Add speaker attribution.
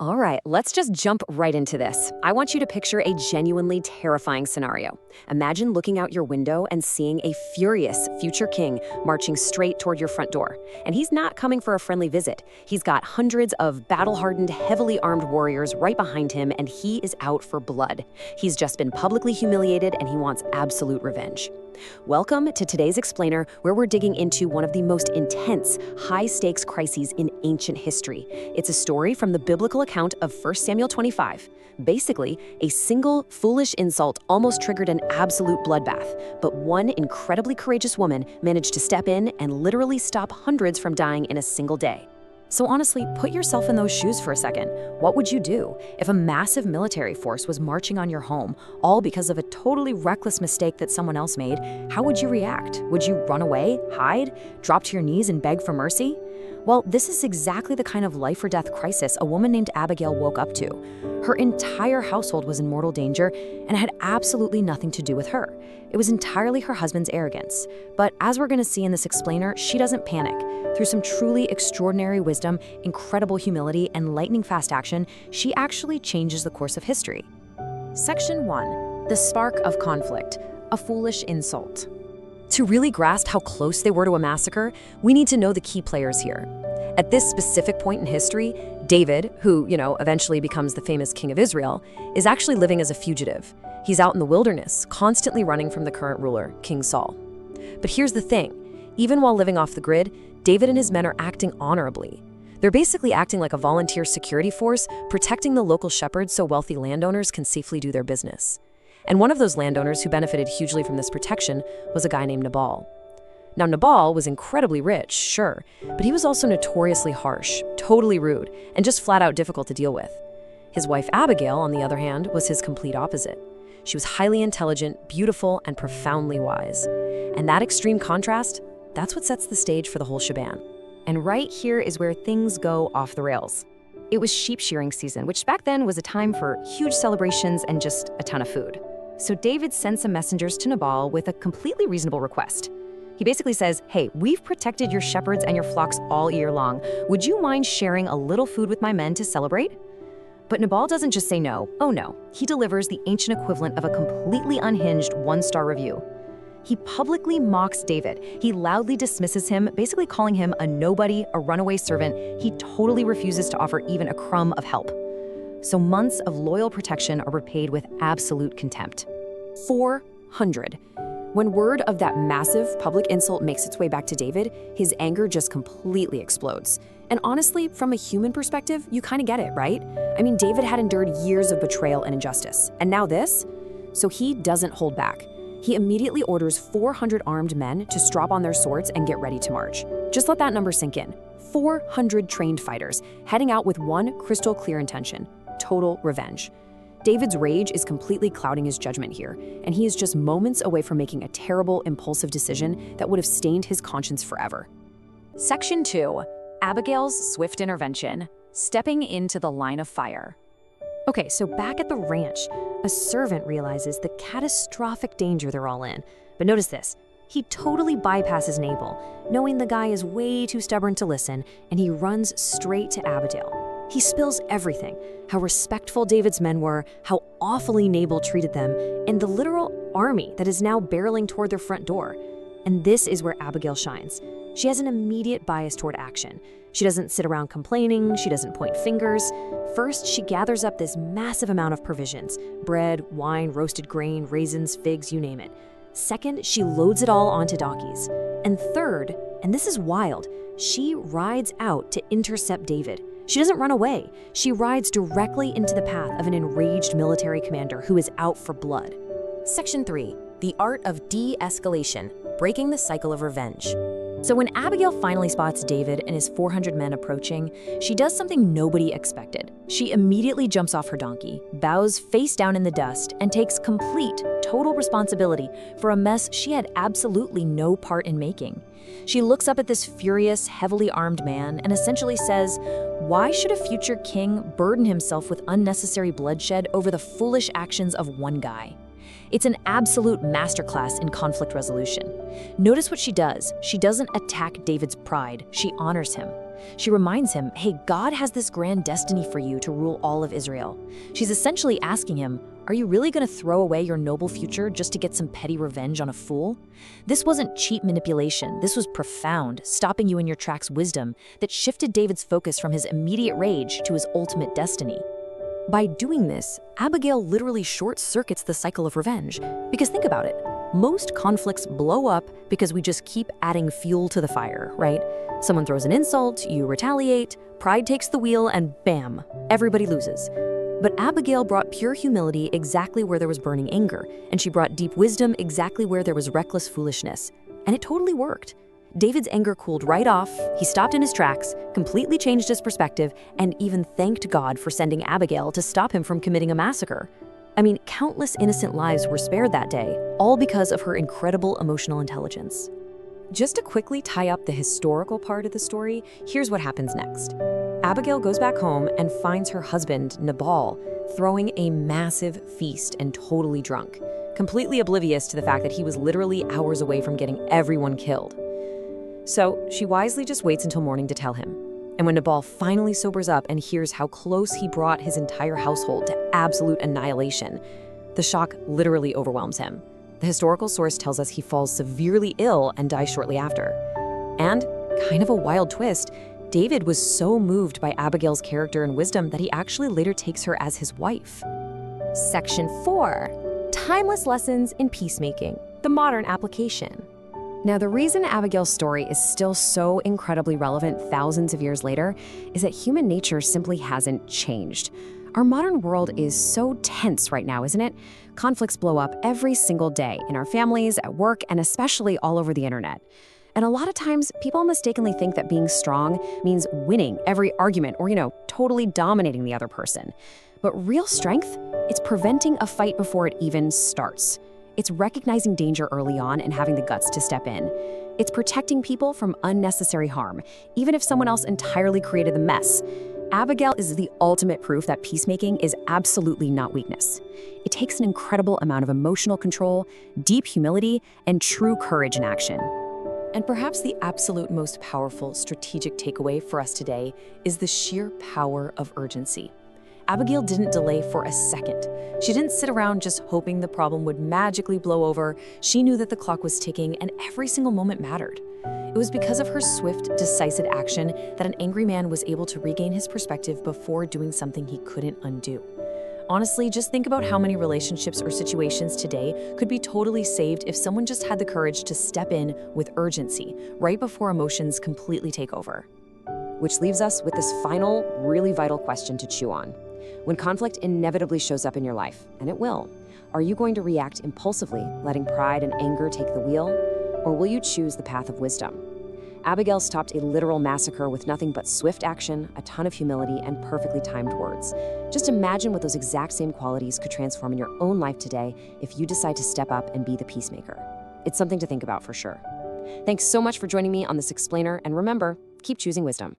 Speaker 1: All right, let's just jump right into this. I want you to picture a genuinely terrifying scenario. Imagine looking out your window and seeing a furious future king marching straight toward your front door. And he's not coming for a friendly visit. He's got hundreds of battle-hardened, heavily armed warriors right behind him, and he is out for blood. He's just been publicly humiliated, and he wants absolute revenge. Welcome to today's Explainer, where we're digging into one of the most intense, high-stakes crises in ancient history. It's a story from the biblical account of 1 Samuel 25. Basically, a single, foolish insult almost triggered an absolute bloodbath, but one incredibly courageous woman managed to step in and literally stop hundreds from dying in a single day. So honestly, put yourself in those shoes for a second. What would you do if a massive military force was marching on your home, all because of a totally reckless mistake that someone else made? How would you react? Would you run away, hide, drop to your knees and beg for mercy? Well, this is exactly the kind of life or death crisis a woman named Abigail woke up to. Her entire household was in mortal danger and had absolutely nothing to do with her. It was entirely her husband's arrogance. But as we're going to see in this explainer, she doesn't panic. Through some truly extraordinary wisdom, incredible humility, and lightning-fast action, she actually changes the course of history. Section 1. The Spark of Conflict. A Foolish Insult. To really grasp how close they were to a massacre, we need to know the key players here. At this specific point in history, David, who, eventually becomes the famous king of Israel, is actually living as a fugitive. He's out in the wilderness, constantly running from the current ruler, King Saul. But here's the thing. Even while living off the grid, David and his men are acting honorably. They're basically acting like a volunteer security force, protecting the local shepherds so wealthy landowners can safely do their business. And one of those landowners who benefited hugely from this protection was a guy named Nabal. Now, Nabal was incredibly rich, sure, but he was also notoriously harsh, totally rude, and just flat out difficult to deal with. His wife Abigail, on the other hand, was his complete opposite. She was highly intelligent, beautiful, and profoundly wise. And that extreme contrast, that's what sets the stage for the whole shebang. And right here is where things go off the rails. It was sheep shearing season, which back then was a time for huge celebrations and just a ton of food. So David sends some messengers to Nabal with a completely reasonable request. He basically says, hey, we've protected your shepherds and your flocks all year long. Would you mind sharing a little food with my men to celebrate? But Nabal doesn't just say no. Oh no, he delivers the ancient equivalent of a completely unhinged one-star review. He publicly mocks David. He loudly dismisses him, basically calling him a nobody, a runaway servant. He totally refuses to offer even a crumb of help. So months of loyal protection are repaid with absolute contempt. 400. When word of that massive public insult makes its way back to David, his anger just completely explodes. And honestly, from a human perspective, you kind of get it, right? I mean, David had endured years of betrayal and injustice. And now this? So he doesn't hold back. He immediately orders 400 armed men to strap on their swords and get ready to march. Just let that number sink in. 400 trained fighters, heading out with one crystal clear intention: total revenge. David's rage is completely clouding his judgment here, and he is just moments away from making a terrible, impulsive decision that would have stained his conscience forever. Section 2. Abigail's Swift Intervention. Stepping into the line of fire. Okay, so back at the ranch, a servant realizes the catastrophic danger they're all in. But notice this. He totally bypasses Nabal, knowing the guy is way too stubborn to listen, and he runs straight to Abigail. He spills everything: how respectful David's men were, how awfully Nabal treated them, and the literal army that is now barreling toward their front door. And this is where Abigail shines. She has an immediate bias toward action. She doesn't sit around complaining, she doesn't point fingers. First, she gathers up this massive amount of provisions: bread, wine, roasted grain, raisins, figs, you name it. Second, she loads it all onto donkeys. And third, and this is wild, she rides out to intercept David. She doesn't run away. She rides directly into the path of an enraged military commander who is out for blood. Section 3. The Art of De-Escalation. Breaking the Cycle of Revenge. So when Abigail finally spots David and his 400 men approaching, she does something nobody expected. She immediately jumps off her donkey, bows face down in the dust, and takes complete, total responsibility for a mess she had absolutely no part in making. She looks up at this furious, heavily armed man and essentially says, why should a future king burden himself with unnecessary bloodshed over the foolish actions of one guy?
Speaker 2: It's an absolute masterclass in conflict resolution. Notice what she does. She doesn't attack David's pride, she honors him. She reminds him, hey, God has this grand destiny for you to rule all of Israel. She's essentially asking him, are you really going to throw away your noble future just to get some petty revenge on a fool? This wasn't cheap manipulation. This was profound, stopping you in your tracks wisdom that shifted David's focus from his immediate rage to his ultimate destiny. By doing this, Abigail literally short-circuits the cycle of revenge. Because think about it. Most conflicts blow up because we just keep adding fuel to the fire, right? Someone throws an insult, you retaliate, pride takes the wheel, and bam, everybody loses. But Abigail brought pure humility exactly where there was burning anger, and she brought deep wisdom exactly where there was reckless foolishness. And it totally worked. David's anger cooled right off, he stopped in his tracks, completely changed his perspective, and even thanked God for sending Abigail to stop him from committing a massacre. I mean, countless innocent lives were spared that day, all because of her incredible emotional intelligence. Just to quickly tie up the historical part of the story, here's what happens next. Abigail goes back home and finds her husband, Nabal, throwing a massive feast and totally drunk, completely oblivious to the fact that he was literally hours away from getting everyone killed. So she wisely just waits until morning to tell him. And when Nabal finally sobers up and hears how close he brought his entire household to absolute annihilation, the shock literally overwhelms him. The historical source tells us he falls severely ill and dies shortly after. And, kind of a wild twist, David was so moved by Abigail's character and wisdom that he actually later takes her as his wife. Section 4. Timeless Lessons in Peacemaking, the Modern Application. Now, the reason Abigail's story is still so incredibly relevant thousands of years later is that human nature simply hasn't changed. Our modern world is so tense right now, isn't it? Conflicts blow up every single day in our families, at work, and especially all over the internet. And a lot of times, people mistakenly think that being strong means winning every argument or, totally dominating the other person. But real strength, it's preventing a fight before it even starts. It's recognizing danger early on and having the guts to step in. It's protecting people from unnecessary harm, even if someone else entirely created the mess. Abigail is the ultimate proof that peacemaking is absolutely not weakness. It takes an incredible amount of emotional control, deep humility, and true courage in action. And perhaps the absolute most powerful strategic takeaway for us today is the sheer power of urgency. Abigail didn't delay for a second. She didn't sit around just hoping the problem would magically blow over. She knew that the clock was ticking and every single moment mattered. It was because of her swift, decisive action that an angry man was able to regain his perspective before doing something he couldn't undo. Honestly, just think about how many relationships or situations today could be totally saved if someone just had the courage to step in with urgency right before emotions completely take over. Which leaves us with this final, really vital question to chew on. When conflict inevitably shows up in your life, and it will, are you going to react impulsively, letting pride and anger take the wheel, or will you choose the path of wisdom? Abigail stopped a literal massacre with nothing but swift action, a ton of humility, and perfectly timed words. Just imagine what those exact same qualities could transform in your own life today if you decide to step up and be the peacemaker. It's something to think about for sure. Thanks so much for joining me on this explainer, and remember, keep choosing wisdom.